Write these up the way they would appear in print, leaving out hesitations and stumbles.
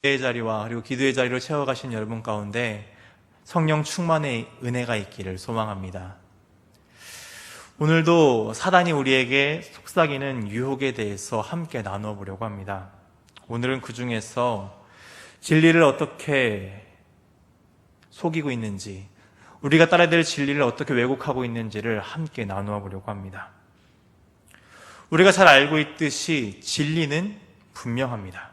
예배의 자리와 그리고 기도의 자리로 채워가신 여러분 가운데 성령 충만의 은혜가 있기를 소망합니다. 오늘도 사단이 우리에게 속삭이는 유혹에 대해서 함께 나누어 보려고 합니다. 오늘은 그 중에서 진리를 어떻게 속이고 있는지, 우리가 따라야 될 진리를 어떻게 왜곡하고 있는지를 함께 나누어 보려고 합니다. 우리가 잘 알고 있듯이 진리는 분명합니다.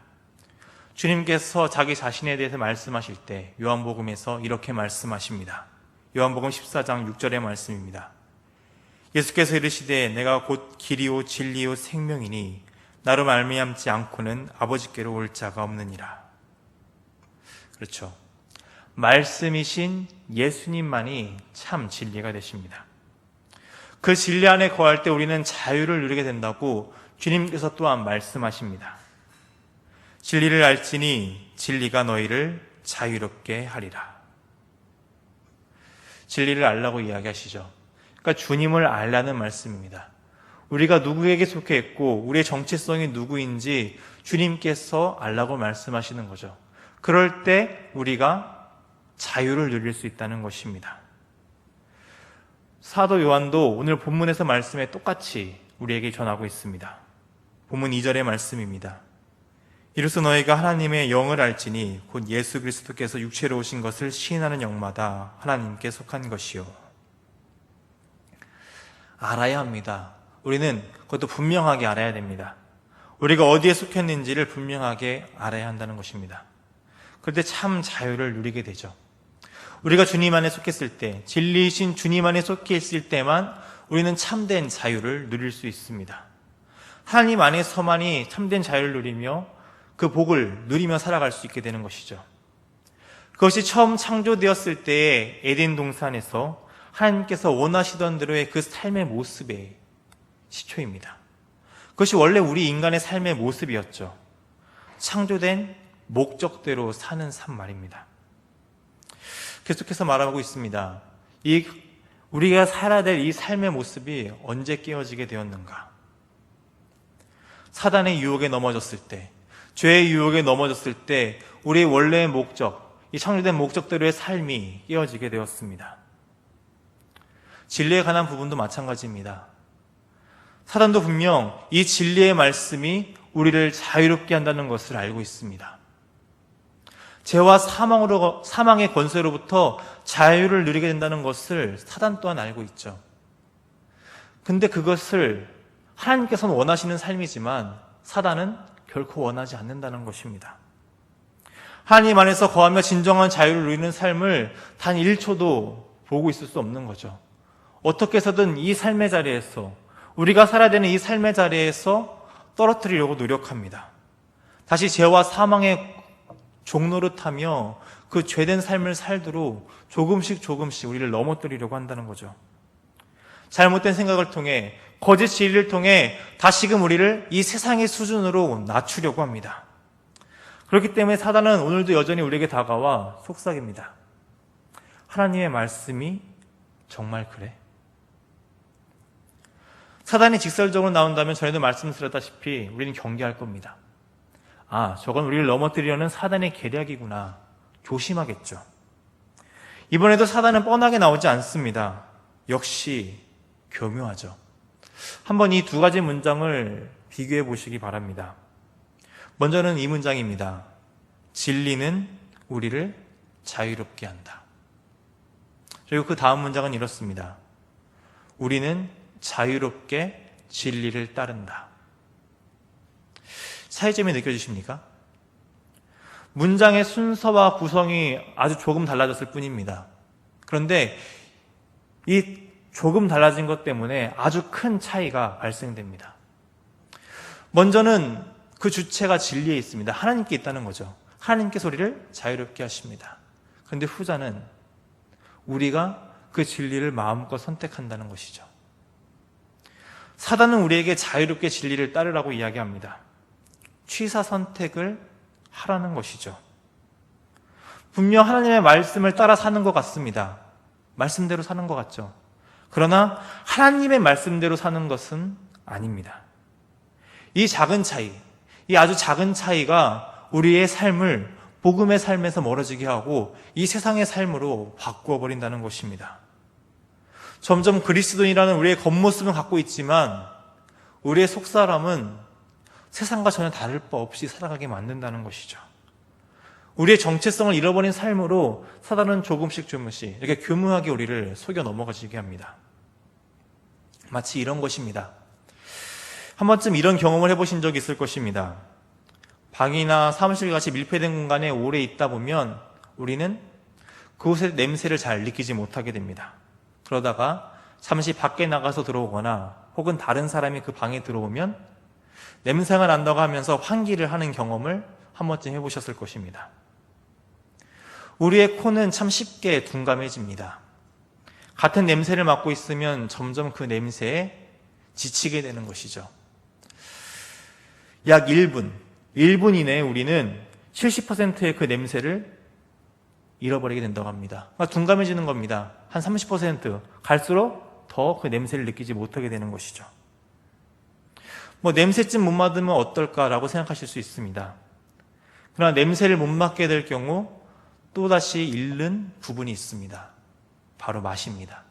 주님께서 자기 자신에 대해서 말씀하실 때 요한복음에서 이렇게 말씀하십니다. 요한복음 14장 6절의 말씀입니다. 예수께서 이르시되 내가 곧 길이요 진리요 생명이니 나로 말미암지 않고는 아버지께로 올 자가 없느니라. 그렇죠. 말씀이신 예수님만이 참 진리가 되십니다. 그 진리 안에 거할 때 우리는 자유를 누리게 된다고 주님께서 또한 말씀하십니다. 진리를 알지니 진리가 너희를 자유롭게 하리라. 진리를 알라고 이야기하시죠. 그러니까 주님을 알라는 말씀입니다. 우리가 누구에게 속해 있고 우리의 정체성이 누구인지 주님께서 알라고 말씀하시는 거죠. 그럴 때 우리가 자유를 누릴 수 있다는 것입니다. 사도 요한도 오늘 본문에서 말씀에 똑같이 우리에게 전하고 있습니다. 본문 2절의 말씀입니다. 이로써 너희가 하나님의 영을 알지니 곧 예수 그리스도께서 육체로 오신 것을 시인하는 영마다 하나님께 속한 것이요. 알아야 합니다. 우리는 그것도 분명하게 알아야 됩니다. 우리가 어디에 속했는지를 분명하게 알아야 한다는 것입니다. 그런데 참 자유를 누리게 되죠. 우리가 주님 안에 속했을 때, 진리이신 주님 안에 속해 있을 때만 우리는 참된 자유를 누릴 수 있습니다. 하나님 안에서만이 참된 자유를 누리며 그 복을 누리며 살아갈 수 있게 되는 것이죠. 그것이 처음 창조되었을 때의 에덴 동산에서 하나님께서 원하시던 대로의 그 삶의 모습의 시초입니다. 그것이 원래 우리 인간의 삶의 모습이었죠. 창조된 목적대로 사는 삶 말입니다. 계속해서 말하고 있습니다. 우리가 살아야 될 이 삶의 모습이 언제 깨어지게 되었는가? 사단의 유혹에 넘어졌을 때, 죄의 유혹에 넘어졌을 때 우리의 원래의 목적, 이 창조된 목적대로의 삶이 깨어지게 되었습니다. 진리에 관한 부분도 마찬가지입니다. 사단도 분명 이 진리의 말씀이 우리를 자유롭게 한다는 것을 알고 있습니다. 죄와 사망의 권세로부터 자유를 누리게 된다는 것을 사단 또한 알고 있죠. 근데 그것을 하나님께서는 원하시는 삶이지만 사단은 결코 원하지 않는다는 것입니다. 하나님 안에서 거하며 진정한 자유를 누리는 삶을 단 1초도 보고 있을 수 없는 거죠. 어떻게 해서든 이 삶의 자리에서, 우리가 살아야 되는 이 삶의 자리에서 떨어뜨리려고 노력합니다. 다시 죄와 사망의 종노릇하며 그 죄된 삶을 살도록 조금씩 우리를 넘어뜨리려고 한다는 거죠. 잘못된 생각을 통해, 거짓 진리를 통해 다시금 우리를 이 세상의 수준으로 낮추려고 합니다. 그렇기 때문에 사단은 오늘도 여전히 우리에게 다가와 속삭입니다. 하나님의 말씀이 정말 그래? 사단이 직설적으로 나온다면 전에도 말씀드렸다시피 우리는 경계할 겁니다. 저건 우리를 넘어뜨리려는 사단의 계략이구나. 조심하겠죠. 이번에도 사단은 뻔하게 나오지 않습니다. 역시 교묘하죠. 한번 이 두 가지 문장을 비교해 보시기 바랍니다. 먼저는 이 문장입니다. 진리는 우리를 자유롭게 한다. 그리고 그 다음 문장은 이렇습니다. 우리는 자유롭게 진리를 따른다. 차이점이 느껴지십니까? 문장의 순서와 구성이 아주 조금 달라졌을 뿐입니다. 그런데 이 조금 달라진 것 때문에 아주 큰 차이가 발생됩니다. 먼저는 그 주체가 진리에 있습니다. 하나님께 있다는 거죠. 하나님께서 우리를 자유롭게 하십니다. 그런데 후자는 우리가 그 진리를 마음껏 선택한다는 것이죠. 사단은 우리에게 자유롭게 진리를 따르라고 이야기합니다. 취사 선택을 하라는 것이죠. 분명 하나님의 말씀을 따라 사는 것 같습니다. 말씀대로 사는 것 같죠. 그러나 하나님의 말씀대로 사는 것은 아닙니다. 이 작은 차이, 이 아주 작은 차이가 우리의 삶을 복음의 삶에서 멀어지게 하고 이 세상의 삶으로 바꾸어 버린다는 것입니다. 점점 그리스도인이라는 우리의 겉모습은 갖고 있지만 우리의 속사람은 세상과 전혀 다를 바 없이 살아가게 만든다는 것이죠. 우리의 정체성을 잃어버린 삶으로 사단은 조금씩 이렇게 교묘하게 우리를 속여 넘어가지게 합니다. 마치 이런 것입니다. 한 번쯤 이런 경험을 해보신 적이 있을 것입니다. 방이나 사무실 같이 밀폐된 공간에 오래 있다 보면 우리는 그곳의 냄새를 잘 느끼지 못하게 됩니다. 그러다가 잠시 밖에 나가서 들어오거나 혹은 다른 사람이 그 방에 들어오면 냄새가 난다고 하면서 환기를 하는 경험을 한 번쯤 해보셨을 것입니다. 우리의 코는 참 쉽게 둔감해집니다. 같은 냄새를 맡고 있으면 점점 그 냄새에 지치게 되는 것이죠. 약 1분 이내에 우리는 70%의 그 냄새를 잃어버리게 된다고 합니다. 그러니까 둔감해지는 겁니다. 한 30% 갈수록 더 그 냄새를 느끼지 못하게 되는 것이죠. 냄새쯤 못 맡으면 어떨까라고 생각하실 수 있습니다. 그러나 냄새를 못 맡게 될 경우 또다시 잃는 부분이 있습니다. 바로 맛입니다.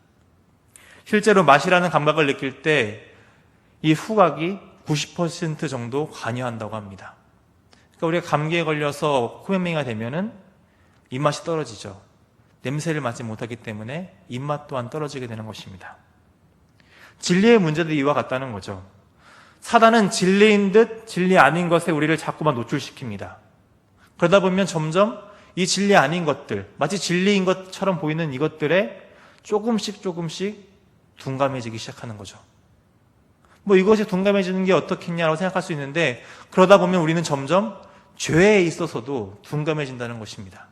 실제로 맛이라는 감각을 느낄 때 이 후각이 90% 정도 관여한다고 합니다. 그러니까 우리가 감기에 걸려서 코맹맹이가 되면은 입맛이 떨어지죠. 냄새를 맡지 못하기 때문에 입맛 또한 떨어지게 되는 것입니다. 진리의 문제도 이와 같다는 거죠. 사단은 진리인 듯 진리 아닌 것에 우리를 자꾸만 노출시킵니다. 그러다 보면 점점 이 진리 아닌 것들, 마치 진리인 것처럼 보이는 이것들에 조금씩 둔감해지기 시작하는 거죠. 이것이 둔감해지는 게 어떻겠냐라고 생각할 수 있는데 그러다 보면 우리는 점점 죄에 있어서도 둔감해진다는 것입니다.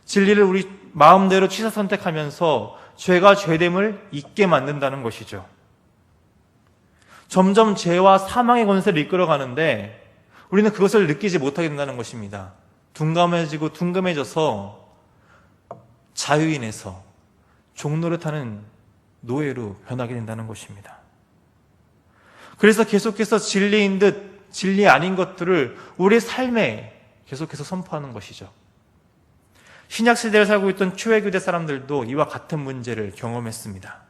진리를 우리 마음대로 취사 선택하면서 죄가 죄됨을 잊게 만든다는 것이죠. 점점 죄와 사망의 권세를 이끌어가는데 우리는 그것을 느끼지 못하게 된다는 것입니다. 둔감해져서 자유인에서 종노릇하는 노예로 변하게 된다는 것입니다. 그래서 계속해서 진리인 듯 진리 아닌 것들을 우리의 삶에 계속해서 선포하는 것이죠. 신약시대를 살고 있던 초회교대 사람들도 이와 같은 문제를 경험했습니다.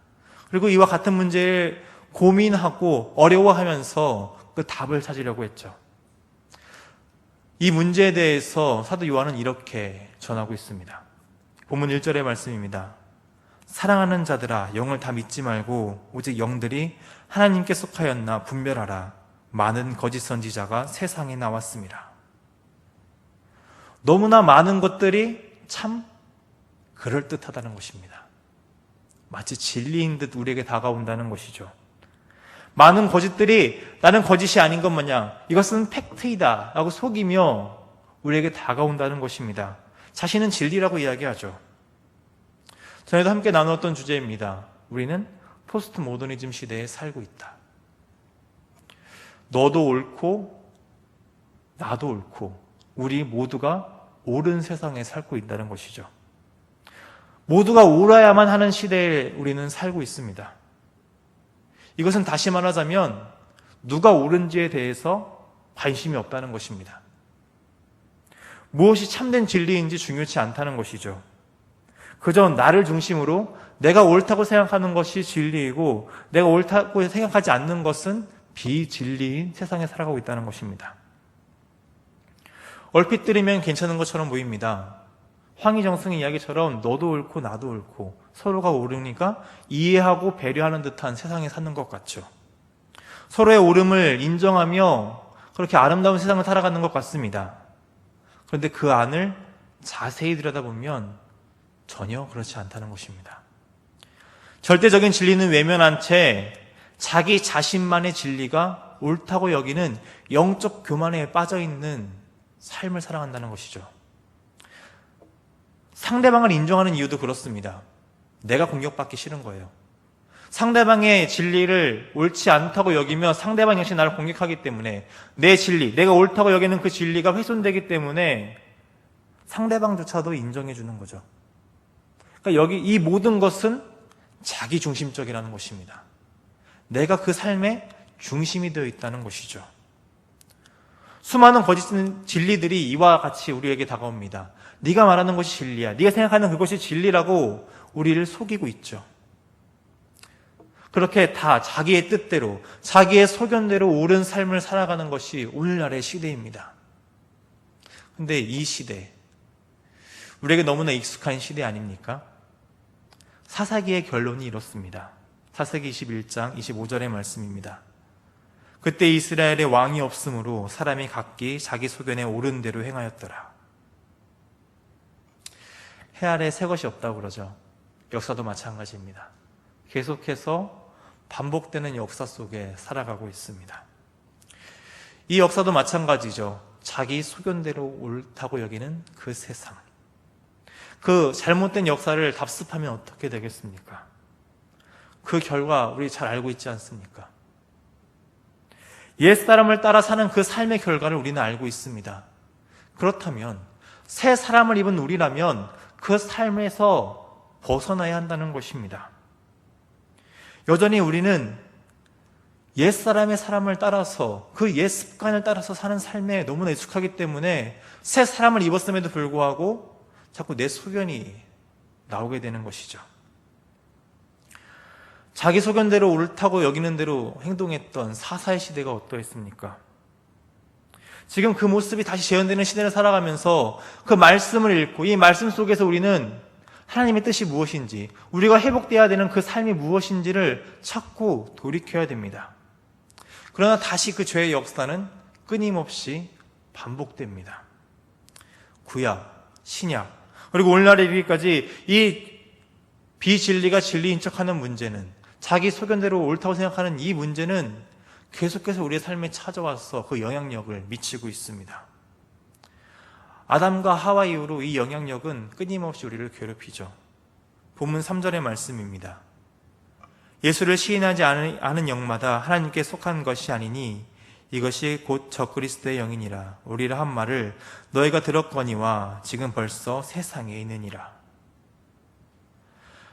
그리고 이와 같은 문제를 고민하고 어려워하면서 그 답을 찾으려고 했죠. 이 문제에 대해서 사도 요한은 이렇게 전하고 있습니다. 본문 1절의 말씀입니다. 사랑하는 자들아 영을 다 믿지 말고 오직 영들이 하나님께 속하였나 분별하라. 많은 거짓 선지자가 세상에 나왔습니다. 너무나 많은 것들이 참 그럴듯하다는 것입니다. 마치 진리인 듯 우리에게 다가온다는 것이죠. 많은 거짓들이 나는 거짓이 아닌 것 마냥 이것은 팩트이다 라고 속이며 우리에게 다가온다는 것입니다. 자신은 진리라고 이야기하죠. 전에도 함께 나누었던 주제입니다. 우리는 포스트 모더니즘 시대에 살고 있다. 너도 옳고 나도 옳고 우리 모두가 옳은 세상에 살고 있다는 것이죠. 모두가 옳아야만 하는 시대에 우리는 살고 있습니다. 이것은 다시 말하자면 누가 옳은지에 대해서 관심이 없다는 것입니다. 무엇이 참된 진리인지 중요치 않다는 것이죠. 그저 나를 중심으로 내가 옳다고 생각하는 것이 진리이고 내가 옳다고 생각하지 않는 것은 비진리인 세상에 살아가고 있다는 것입니다. 얼핏 들으면 괜찮은 것처럼 보입니다. 황희정승의 이야기처럼 너도 옳고 나도 옳고 서로가 옳으니까 이해하고 배려하는 듯한 세상에 사는 것 같죠. 서로의 옳음을 인정하며 그렇게 아름다운 세상을 살아가는 것 같습니다. 그런데 그 안을 자세히 들여다보면 전혀 그렇지 않다는 것입니다. 절대적인 진리는 외면한 채 자기 자신만의 진리가 옳다고 여기는 영적 교만에 빠져있는 삶을 살아간다는 것이죠. 상대방을 인정하는 이유도 그렇습니다. 내가 공격받기 싫은 거예요. 상대방의 진리를 옳지 않다고 여기며 상대방 역시 나를 공격하기 때문에 내 진리, 내가 옳다고 여기는 그 진리가 훼손되기 때문에 상대방조차도 인정해 주는 거죠. 그러니까 여기 이 모든 것은 자기 중심적이라는 것입니다. 내가 그 삶의 중심이 되어 있다는 것이죠. 수많은 거짓 진리들이 이와 같이 우리에게 다가옵니다. 네가 말하는 것이 진리야. 네가 생각하는 그것이 진리라고 우리를 속이고 있죠. 그렇게 다 자기의 뜻대로, 자기의 소견대로 옳은 삶을 살아가는 것이 오늘날의 시대입니다. 근데 이 시대, 우리에게 너무나 익숙한 시대 아닙니까? 사사기의 결론이 이렇습니다. 사사기 21장 25절의 말씀입니다. 그때 이스라엘에 왕이 없으므로 사람이 각기 자기 소견에 옳은 대로 행하였더라. 해 아래 새 것이 없다고 그러죠. 역사도 마찬가지입니다. 계속해서 반복되는 역사 속에 살아가고 있습니다. 이 역사도 마찬가지죠. 자기 소견대로 옳다고 여기는 그 세상. 그 잘못된 역사를 답습하면 어떻게 되겠습니까? 그 결과 우리 잘 알고 있지 않습니까? 옛사람을 따라 사는 그 삶의 결과를 우리는 알고 있습니다. 그렇다면 새 사람을 입은 우리라면 그 삶에서 벗어나야 한다는 것입니다. 여전히 우리는 옛사람의 사람을 따라서 그 옛 습관을 따라서 사는 삶에 너무나 익숙하기 때문에 새 사람을 입었음에도 불구하고 자꾸 내 소견이 나오게 되는 것이죠. 자기 소견대로 옳다고 여기는 대로 행동했던 사사의 시대가 어떠했습니까? 지금 그 모습이 다시 재현되는 시대를 살아가면서 그 말씀을 읽고 이 말씀 속에서 우리는 하나님의 뜻이 무엇인지, 우리가 회복되어야 되는 그 삶이 무엇인지를 찾고 돌이켜야 됩니다. 그러나 다시 그 죄의 역사는 끊임없이 반복됩니다. 구약, 신약, 그리고 오늘날에 이르기까지 이 비진리가 진리인 척하는 문제는, 자기 소견대로 옳다고 생각하는 이 문제는 계속해서 우리의 삶에 찾아와서 그 영향력을 미치고 있습니다. 아담과 하와 이후로 이 영향력은 끊임없이 우리를 괴롭히죠. 본문 3절의 말씀입니다. 예수를 시인하지 않은 영마다 하나님께 속한 것이 아니니 이것이 곧 적그리스도의 영이니라. 우리라 한 말을 너희가 들었거니와 지금 벌써 세상에 있느니라.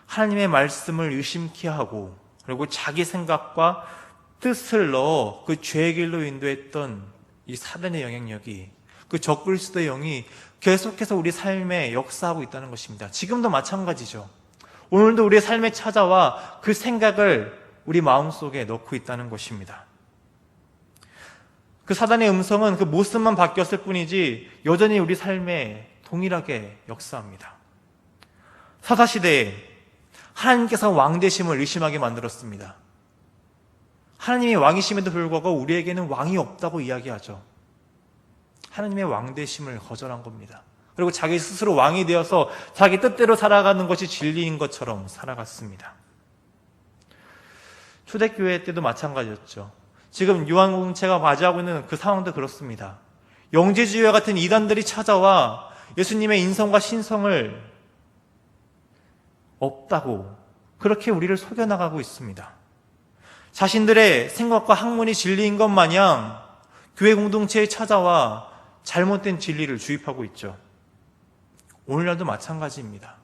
하나님의 말씀을 의심케 하고 그리고 자기 생각과 뜻을 넣어 그 죄의 길로 인도했던 이 사단의 영향력이, 그 적그리스도의 영이 계속해서 우리 삶에 역사하고 있다는 것입니다. 지금도 마찬가지죠. 오늘도 우리의 삶에 찾아와 그 생각을 우리 마음속에 넣고 있다는 것입니다. 그 사단의 음성은 그 모습만 바뀌었을 뿐이지 여전히 우리 삶에 동일하게 역사합니다. 사사시대에 하나님께서 왕되심을 의심하게 만들었습니다. 하나님이 왕이심에도 불구하고 우리에게는 왕이 없다고 이야기하죠. 하나님의 왕되심을 거절한 겁니다. 그리고 자기 스스로 왕이 되어서 자기 뜻대로 살아가는 것이 진리인 것처럼 살아갔습니다. 초대교회 때도 마찬가지였죠. 지금 요한공동체가 맞이하고 있는 그 상황도 그렇습니다. 영지주의와 같은 이단들이 찾아와 예수님의 인성과 신성을 없다고 그렇게 우리를 속여나가고 있습니다. 자신들의 생각과 학문이 진리인 것 마냥 교회 공동체에 찾아와 잘못된 진리를 주입하고 있죠. 오늘날도 마찬가지입니다.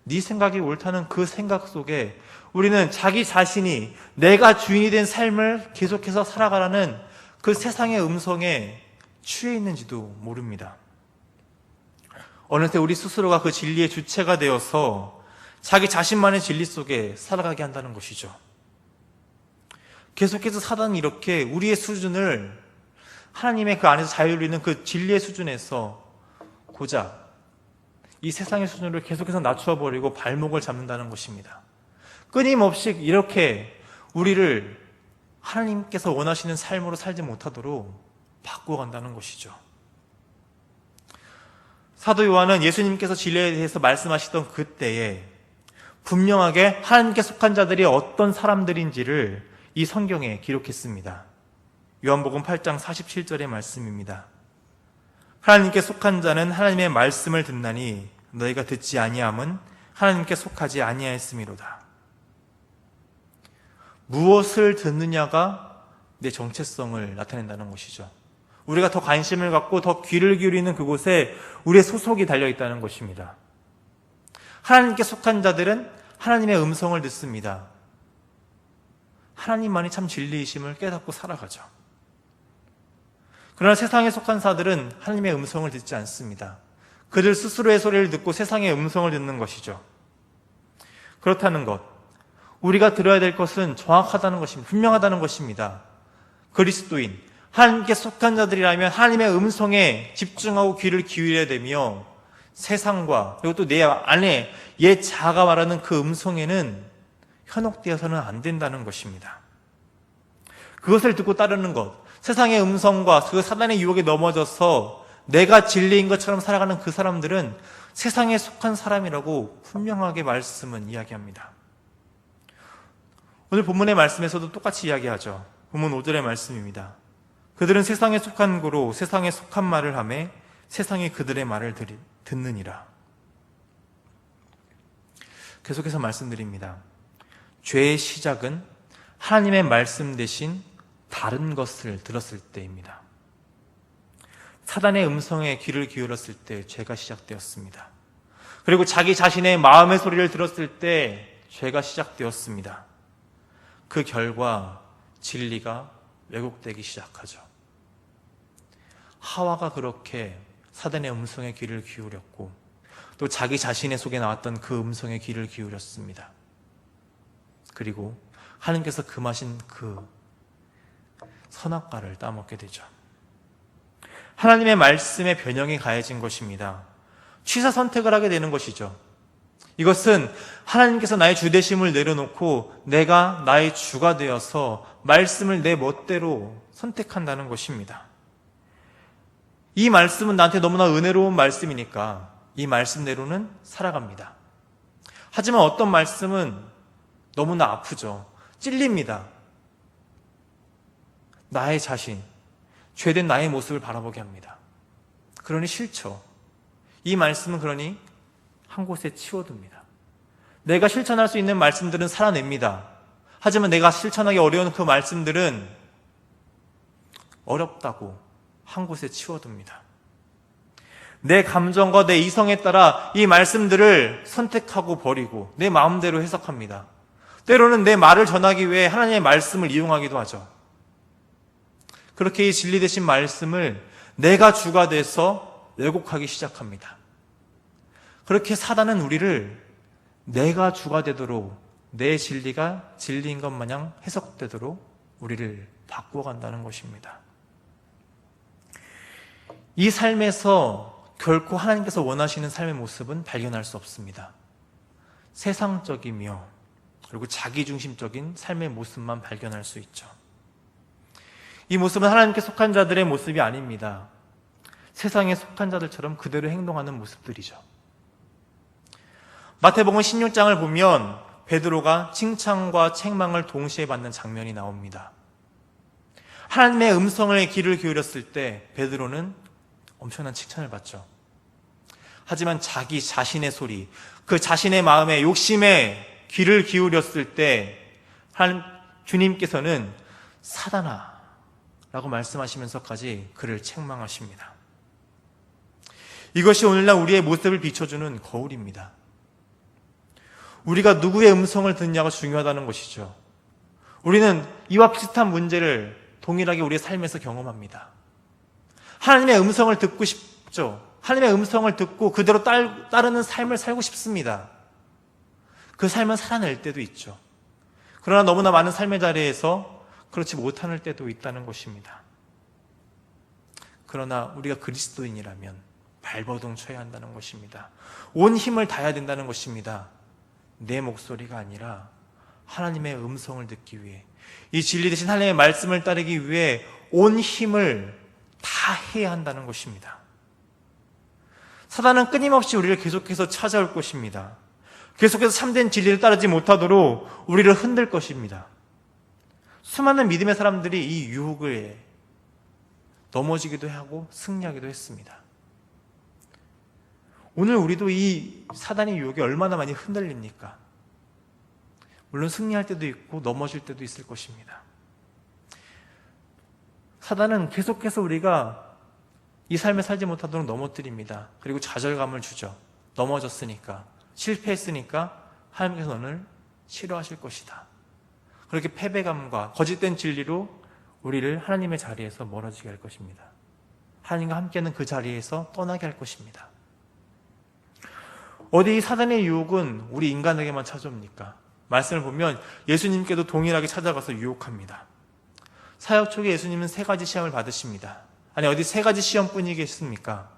네 생각이 옳다는 그 생각 속에 우리는 자기 자신이 내가 주인이 된 삶을 계속해서 살아가라는 그 세상의 음성에 취해 있는지도 모릅니다. 어느새 우리 스스로가 그 진리의 주체가 되어서 자기 자신만의 진리 속에 살아가게 한다는 것이죠. 계속해서 사단은 이렇게 우리의 수준을 하나님의 그 안에서 자유를 누리는 그 진리의 수준에서 고작 이 세상의 수준을 계속해서 낮추어버리고 발목을 잡는다는 것입니다. 끊임없이 이렇게 우리를 하나님께서 원하시는 삶으로 살지 못하도록 바꾸어간다는 것이죠. 사도 요한은 예수님께서 진리에 대해서 말씀하시던 그때에 분명하게 하나님께 속한 자들이 어떤 사람들인지를 이 성경에 기록했습니다. 요한복음 8장 47절의 말씀입니다. 하나님께 속한 자는 하나님의 말씀을 듣나니 너희가 듣지 아니함은 하나님께 속하지 아니하였음이로다. 무엇을 듣느냐가 내 정체성을 나타낸다는 것이죠. 우리가 더 관심을 갖고 더 귀를 기울이는 그곳에 우리의 소속이 달려있다는 것입니다. 하나님께 속한 자들은 하나님의 음성을 듣습니다. 하나님만이 참 진리이심을 깨닫고 살아가죠. 그러나 세상에 속한 자들은 하나님의 음성을 듣지 않습니다. 그들 스스로의 소리를 듣고 세상의 음성을 듣는 것이죠. 그렇다는 것, 우리가 들어야 될 것은 정확하다는 것입니다. 분명하다는 것입니다. 그리스도인, 하나님께 속한 자들이라면 하나님의 음성에 집중하고 귀를 기울여야 되며, 세상과 그리고 또 내 안에 옛 자아가 말하는 그 음성에는 현혹되어서는 안 된다는 것입니다. 그것을 듣고 따르는 것, 세상의 음성과 그 사단의 유혹에 넘어져서 내가 진리인 것처럼 살아가는 그 사람들은 세상에 속한 사람이라고 분명하게 말씀은 이야기합니다. 오늘 본문의 말씀에서도 똑같이 이야기하죠. 본문 5절의 말씀입니다. 그들은 세상에 속한 고로 세상에 속한 말을 하매 세상이 그들의 말을 듣느니라. 계속해서 말씀드립니다. 죄의 시작은 하나님의 말씀 대신 다른 것을 들었을 때입니다. 사단의 음성에 귀를 기울였을 때 죄가 시작되었습니다. 그리고 자기 자신의 마음의 소리를 들었을 때 죄가 시작되었습니다. 그 결과 진리가 왜곡되기 시작하죠. 하와가 그렇게 사단의 음성에 귀를 기울였고 또 자기 자신의 속에 나왔던 그 음성에 귀를 기울였습니다. 그리고 하나님께서 금하신 그 선악과를 따먹게 되죠. 하나님의 말씀에 변형이 가해진 것입니다. 취사 선택을 하게 되는 것이죠. 이것은 하나님께서 나의 주되심을 내려놓고 내가 나의 주가 되어서 말씀을 내 멋대로 선택한다는 것입니다. 이 말씀은 나한테 너무나 은혜로운 말씀이니까 이 말씀대로는 살아갑니다. 하지만 어떤 말씀은 너무나 아프죠. 찔립니다. 나의 자신, 죄된 나의 모습을 바라보게 합니다. 그러니 싫죠. 이 말씀은 그러니 한 곳에 치워둡니다. 내가 실천할 수 있는 말씀들은 살아냅니다. 하지만 내가 실천하기 어려운 그 말씀들은 어렵다고 한 곳에 치워둡니다. 내 감정과 내 이성에 따라 이 말씀들을 선택하고 버리고 내 마음대로 해석합니다. 때로는 내 말을 전하기 위해 하나님의 말씀을 이용하기도 하죠. 그렇게 이 진리 되신 말씀을 내가 주가 돼서 왜곡하기 시작합니다. 그렇게 사단은 우리를 내가 주가 되도록 내 진리가 진리인 것 마냥 해석되도록 우리를 바꾸어간다는 것입니다. 이 삶에서 결코 하나님께서 원하시는 삶의 모습은 발견할 수 없습니다. 세상적이며 그리고 자기중심적인 삶의 모습만 발견할 수 있죠. 이 모습은 하나님께 속한 자들의 모습이 아닙니다. 세상에 속한 자들처럼 그대로 행동하는 모습들이죠. 마태복음 16장을 보면 베드로가 칭찬과 책망을 동시에 받는 장면이 나옵니다. 하나님의 음성을 귀를 기울였을 때 베드로는 엄청난 칭찬을 받죠. 하지만 자기 자신의 소리, 그 자신의 마음에 욕심에 귀를 기울였을 때 주님께서는 사단아 라고 말씀하시면서까지 그를 책망하십니다. 이것이 오늘날 우리의 모습을 비춰주는 거울입니다. 우리가 누구의 음성을 듣느냐가 중요하다는 것이죠. 우리는 이와 비슷한 문제를 동일하게 우리의 삶에서 경험합니다. 하나님의 음성을 듣고 싶죠. 하나님의 음성을 듣고 그대로 따르는 삶을 살고 싶습니다. 그 삶은 살아낼 때도 있죠. 그러나 너무나 많은 삶의 자리에서 그렇지 못할 때도 있다는 것입니다. 그러나 우리가 그리스도인이라면 발버둥 쳐야 한다는 것입니다. 온 힘을 다해야 된다는 것입니다. 내 목소리가 아니라 하나님의 음성을 듣기 위해, 이 진리 대신 하나님의 말씀을 따르기 위해 온 힘을 다 해야 한다는 것입니다. 사단은 끊임없이 우리를 계속해서 찾아올 것입니다. 계속해서 참된 진리를 따르지 못하도록 우리를 흔들 것입니다. 수많은 믿음의 사람들이 이 유혹에 넘어지기도 하고 승리하기도 했습니다. 오늘 우리도 이 사단의 유혹에 얼마나 많이 흔들립니까? 물론 승리할 때도 있고 넘어질 때도 있을 것입니다. 사단은 계속해서 우리가 이 삶에 살지 못하도록 넘어뜨립니다. 그리고 좌절감을 주죠. 넘어졌으니까, 실패했으니까 하나님께서 오늘 싫어하실 것이다. 그렇게 패배감과 거짓된 진리로 우리를 하나님의 자리에서 멀어지게 할 것입니다. 하나님과 함께하는 그 자리에서 떠나게 할 것입니다. 어디 사단의 유혹은 우리 인간에게만 찾아옵니까? 말씀을 보면 예수님께도 동일하게 찾아가서 유혹합니다. 사역 초기에 예수님은 3가지 시험을 받으십니다. 아니, 어디 3가지 시험뿐이겠습니까?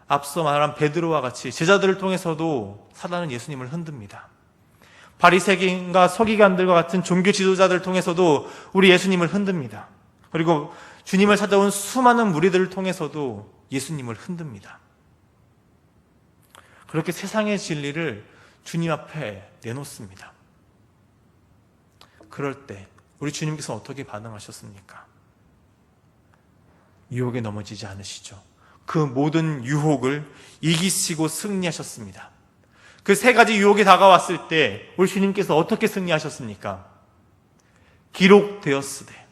앞서 말한 베드로와 같이 제자들을 통해서도 사단은 예수님을 흔듭니다. 바리새인과 서기관들과 같은 종교 지도자들을 통해서도 우리 예수님을 흔듭니다. 그리고 주님을 찾아온 수많은 무리들을 통해서도 예수님을 흔듭니다. 그렇게 세상의 진리를 주님 앞에 내놓습니다. 그럴 때 우리 주님께서 어떻게 반응하셨습니까? 유혹에 넘어지지 않으시죠. 그 모든 유혹을 이기시고 승리하셨습니다. 그 3가지 유혹이 다가왔을 때 우리 주님께서 어떻게 승리하셨습니까? 기록되었으되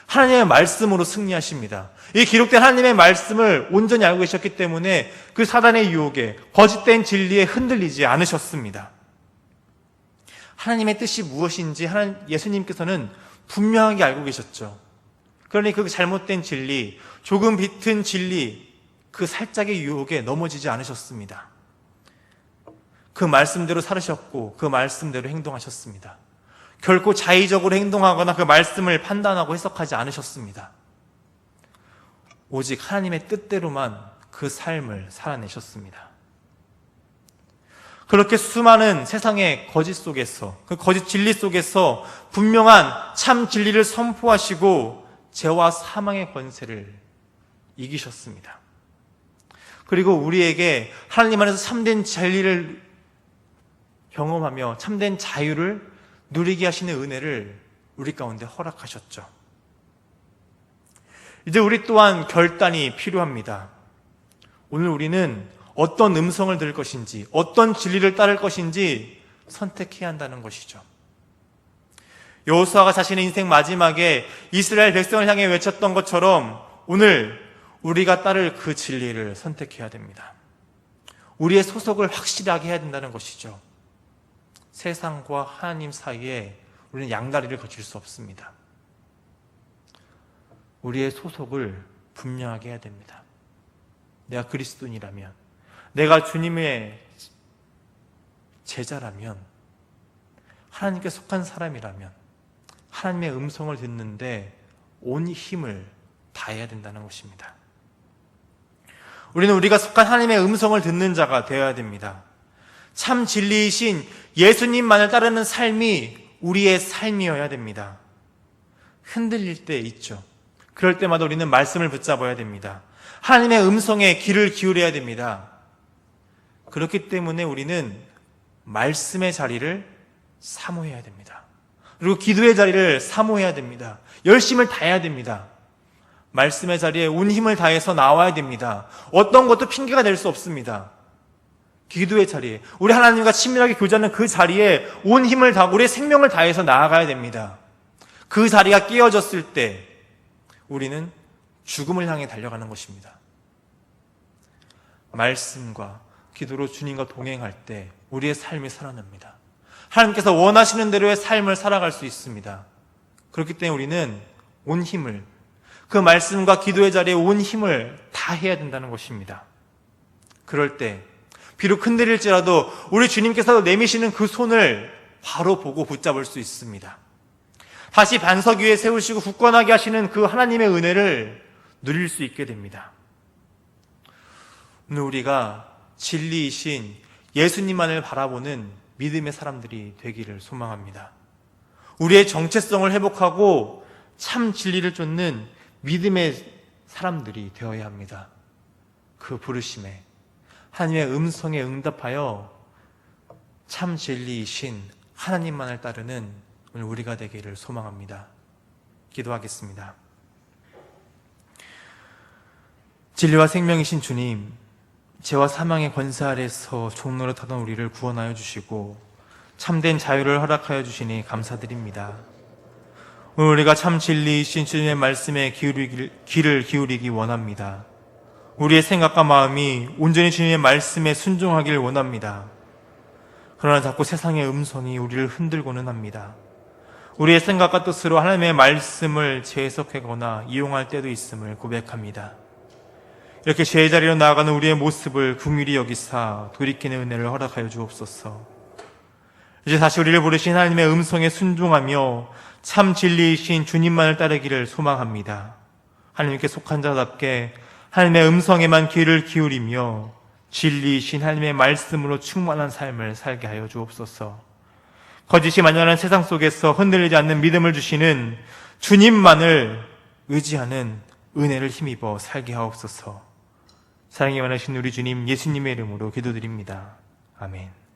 하나님의 말씀으로 승리하십니다. 이 기록된 하나님의 말씀을 온전히 알고 계셨기 때문에 그 사단의 유혹에 거짓된 진리에 흔들리지 않으셨습니다. 하나님의 뜻이 무엇인지 예수님께서는 분명하게 알고 계셨죠. 그러니 그 잘못된 진리, 조금 비튼 진리, 그 살짝의 유혹에 넘어지지 않으셨습니다. 그 말씀대로 살으셨고 그 말씀대로 행동하셨습니다. 결코 자의적으로 행동하거나 그 말씀을 판단하고 해석하지 않으셨습니다. 오직 하나님의 뜻대로만 그 삶을 살아내셨습니다. 그렇게 수많은 세상의 거짓 속에서, 그 거짓 진리 속에서 분명한 참 진리를 선포하시고 죄와 사망의 권세를 이기셨습니다. 그리고 우리에게 하나님 안에서 참된 진리를 경험하며 참된 자유를 누리게 하시는 은혜를 우리 가운데 허락하셨죠. 이제 우리 또한 결단이 필요합니다. 오늘 우리는 어떤 음성을 들을 것인지, 어떤 진리를 따를 것인지 선택해야 한다는 것이죠. 여호수아가 자신의 인생 마지막에 이스라엘 백성을 향해 외쳤던 것처럼 오늘 우리가 따를 그 진리를 선택해야 됩니다. 우리의 소속을 확실하게 해야 된다는 것이죠. 세상과 하나님 사이에 우리는 양다리를 거칠 수 없습니다. 우리의 소속을 분명하게 해야 됩니다. 내가 그리스도인이라면, 내가 주님의 제자라면, 하나님께 속한 사람이라면 하나님의 음성을 듣는데 온 힘을 다해야 된다는 것입니다. 우리는 우리가 속한 하나님의 음성을 듣는 자가 되어야 됩니다. 참 진리이신 예수님만을 따르는 삶이 우리의 삶이어야 됩니다. 흔들릴 때 있죠. 그럴 때마다 우리는 말씀을 붙잡아야 됩니다. 하나님의 음성에 귀를 기울여야 됩니다. 그렇기 때문에 우리는 말씀의 자리를 사모해야 됩니다. 그리고 기도의 자리를 사모해야 됩니다. 열심을 다해야 됩니다. 말씀의 자리에 온 힘을 다해서 나와야 됩니다. 어떤 것도 핑계가 될 수 없습니다. 기도의 자리에, 우리 하나님과 친밀하게 교제하는 그 자리에 온 힘을 다하고 우리의 생명을 다해서 나아가야 됩니다. 그 자리가 깨어졌을 때 우리는 죽음을 향해 달려가는 것입니다. 말씀과 기도로 주님과 동행할 때 우리의 삶이 살아납니다. 하나님께서 원하시는 대로의 삶을 살아갈 수 있습니다. 그렇기 때문에 우리는 온 힘을, 그 말씀과 기도의 자리에 온 힘을 다해야 된다는 것입니다. 그럴 때 비록 흔들릴지라도 우리 주님께서 내미시는 그 손을 바로 보고 붙잡을 수 있습니다. 다시 반석 위에 세우시고 굳건하게 하시는 그 하나님의 은혜를 누릴 수 있게 됩니다. 오늘 우리가 진리이신 예수님만을 바라보는 믿음의 사람들이 되기를 소망합니다. 우리의 정체성을 회복하고 참 진리를 쫓는 믿음의 사람들이 되어야 합니다. 그 부르심에 하나님의 음성에 응답하여 참 진리이신 하나님만을 따르는 오늘 우리가 되기를 소망합니다. 기도하겠습니다. 진리와 생명이신 주님, 죄와 사망의 권세 아래서 종노릇하던 우리를 구원하여 주시고 참된 자유를 허락하여 주시니 감사드립니다. 오늘 우리가 참 진리이신 주님의 말씀에 귀를 기울이기 원합니다. 우리의 생각과 마음이 온전히 주님의 말씀에 순종하기를 원합니다. 그러나 자꾸 세상의 음성이 우리를 흔들고는 합니다. 우리의 생각과 뜻으로 하나님의 말씀을 재해석하거나 이용할 때도 있음을 고백합니다. 이렇게 제자리로 나아가는 우리의 모습을 긍휼히 여기사 돌이키는 은혜를 허락하여 주옵소서. 이제 다시 우리를 부르신 하나님의 음성에 순종하며 참 진리이신 주님만을 따르기를 소망합니다. 하나님께 속한 자답게 하나님의 음성에만 귀를 기울이며 진리이신 하나님의 말씀으로 충만한 삶을 살게 하여 주옵소서. 거짓이 만연한 세상 속에서 흔들리지 않는 믿음을 주시는 주님만을 의지하는 은혜를 힘입어 살게 하옵소서. 사랑이 많으신 우리 주님 예수님의 이름으로 기도드립니다. 아멘.